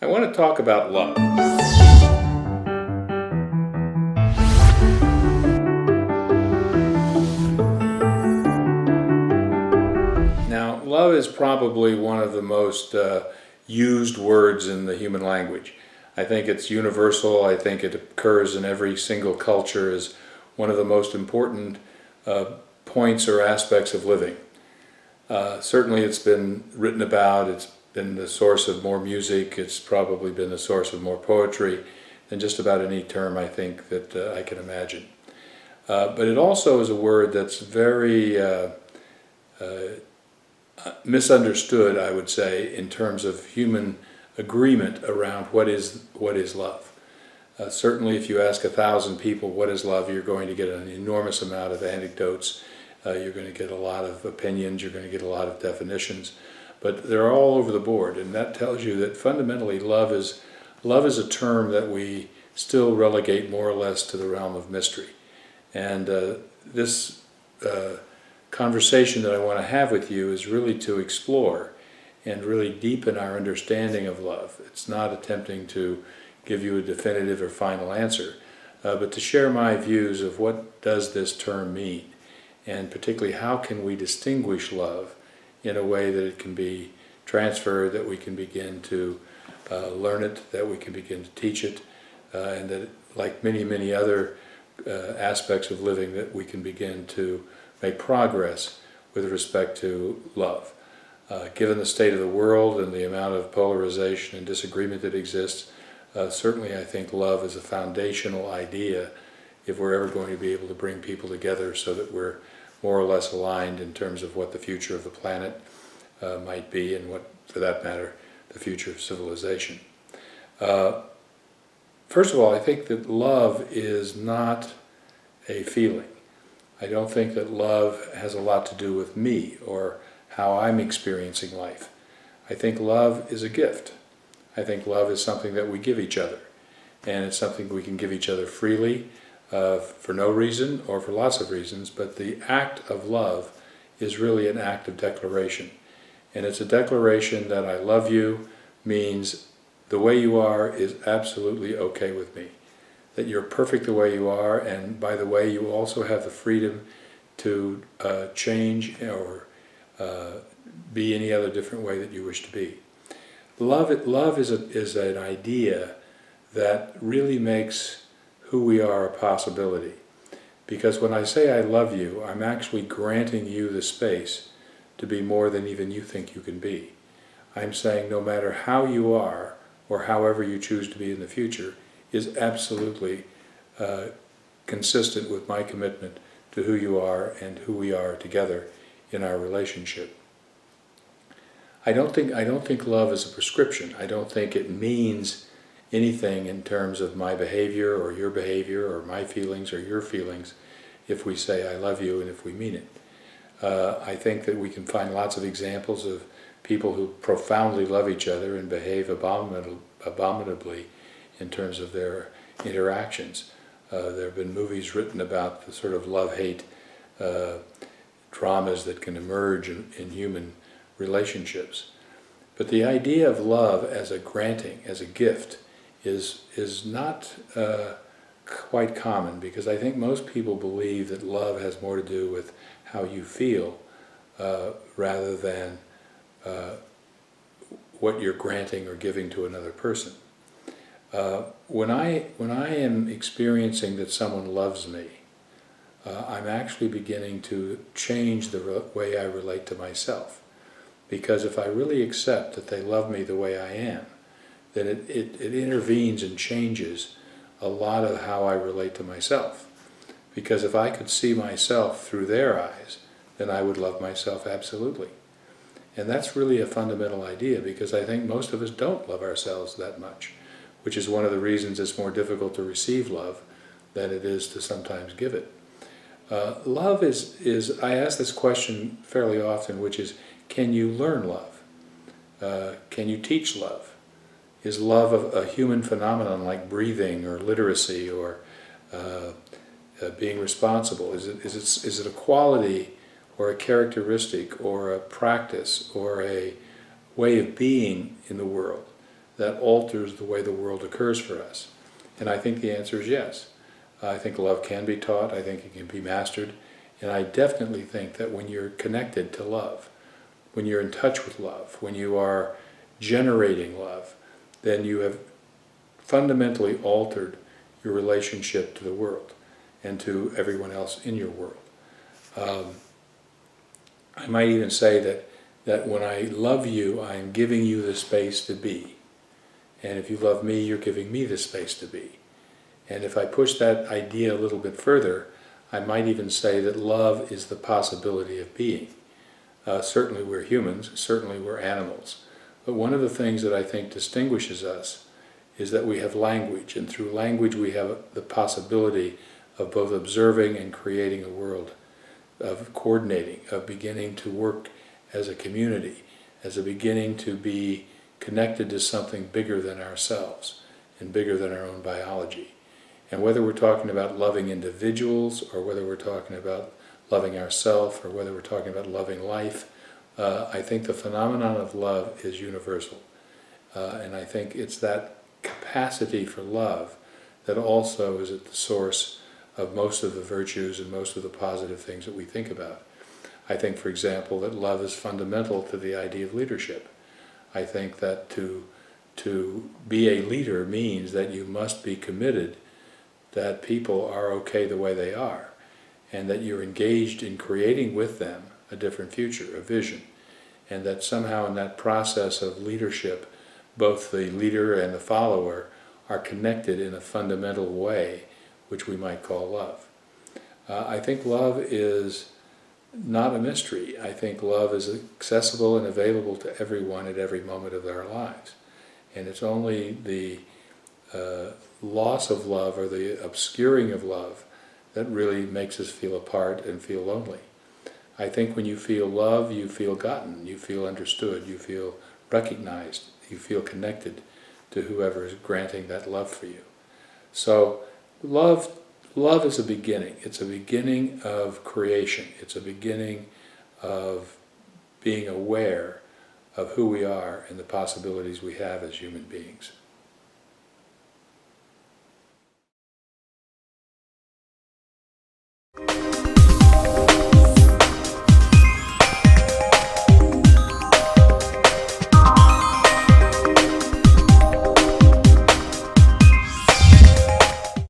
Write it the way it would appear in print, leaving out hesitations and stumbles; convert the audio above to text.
I want to talk about love. Now, love is probably one of the most used words in the human language. I think it's universal. I think it occurs in every single culture as one of the most important points or aspects of living. Certainly it's been written about, it's been the source of more music, it's probably been the source of more poetry than just about any term I think that I can imagine. But it also is a word that's very misunderstood, I would say, in terms of human agreement around what is love. Certainly if you ask 1,000 people what is love, you're going to get an enormous amount of anecdotes. You're going to get a lot of opinions, you're going to get a lot of definitions, but they're all over the board, and that tells you that fundamentally love is a term that we still relegate more or less to the realm of mystery. And this conversation that I want to have with you is really to explore and really deepen our understanding of love. It's not attempting to give you a definitive or final answer, but to share my views of what does this term mean, and particularly how can we distinguish love in a way that it can be transferred, that we can begin to learn it, that we can begin to teach it, and that, like many other aspects of living, that we can begin to make progress with respect to love. Given the state of the world and the amount of polarization and disagreement that exists, certainly I think love is a foundational idea if we're ever going to be able to bring people together so that we're more or less aligned in terms of what the future of the planet might be, and what, for that matter, the future of civilization. First of all, I think that love is not a feeling. I don't think that love has a lot to do with me or how I'm experiencing life. I think love is a gift. I think love is something that we give each other, and it's something we can give each other freely, for no reason or for lots of reasons, but the act of love is really an act of declaration. And it's a declaration that I love you means the way you are is absolutely okay with me. That you're perfect the way you are, and by the way, you also have the freedom to change or be any other different way that you wish to be. Love is an idea that really makes who we are a possibility. Because when I say I love you, I'm actually granting you the space to be more than even you think you can be. I'm saying no matter how you are, or however you choose to be in the future, is absolutely consistent with my commitment to who you are and who we are together in our relationship. I don't think love is a prescription. I don't think it means anything in terms of my behavior or your behavior or my feelings or your feelings if we say I love you and if we mean it. I think that we can find lots of examples of people who profoundly love each other and behave abominably in terms of their interactions. There have been movies written about the sort of love-hate dramas that can emerge in human relationships. But the idea of love as a granting, as a gift, is not quite common, because I think most people believe that love has more to do with how you feel rather than what you're granting or giving to another person. When I am experiencing that someone loves me, I'm actually beginning to change the way I relate to myself. Because if I really accept that they love me the way I am, then it intervenes and changes a lot of how I relate to myself. Because if I could see myself through their eyes, then I would love myself absolutely. And that's really a fundamental idea, because I think most of us don't love ourselves that much, which is one of the reasons it's more difficult to receive love than it is to sometimes give it. Love is, I ask this question fairly often, which is, can you learn love? Can you teach love? Is love a human phenomenon like breathing or literacy or being responsible? Is it a quality or a characteristic or a practice or a way of being in the world that alters the way the world occurs for us? And I think the answer is yes. I think love can be taught, I think it can be mastered, and I definitely think that when you're connected to love, when you're in touch with love, when you are generating love, then you have fundamentally altered your relationship to the world and to everyone else in your world. I might even say that when I love you, I am giving you the space to be. And if you love me, you're giving me the space to be. And if I push that idea a little bit further, I might even say that love is the possibility of being. Certainly we're humans, certainly we're animals. But one of the things that I think distinguishes us is that we have language, and through language we have the possibility of both observing and creating a world, of coordinating, of beginning to work as a community, as a beginning to be connected to something bigger than ourselves and bigger than our own biology. And whether we're talking about loving individuals, or whether we're talking about loving ourselves, or whether we're talking about loving life, I think the phenomenon of love is universal. And I think it's that capacity for love that also is at the source of most of the virtues and most of the positive things that we think about. I think, for example, that love is fundamental to the idea of leadership. I think that to be a leader means that you must be committed that people are okay the way they are, and that you're engaged in creating with them a different future, a vision, and that somehow in that process of leadership, both the leader and the follower are connected in a fundamental way, which we might call love. I think love is not a mystery. I think love is accessible and available to everyone at every moment of their lives. And it's only the loss of love, or the obscuring of love, that really makes us feel apart and feel lonely. I think when you feel love, you feel gotten, you feel understood, you feel recognized, you feel connected to whoever is granting that love for you. So love is a beginning. It's a beginning of creation. It's a beginning of being aware of who we are and the possibilities we have as human beings.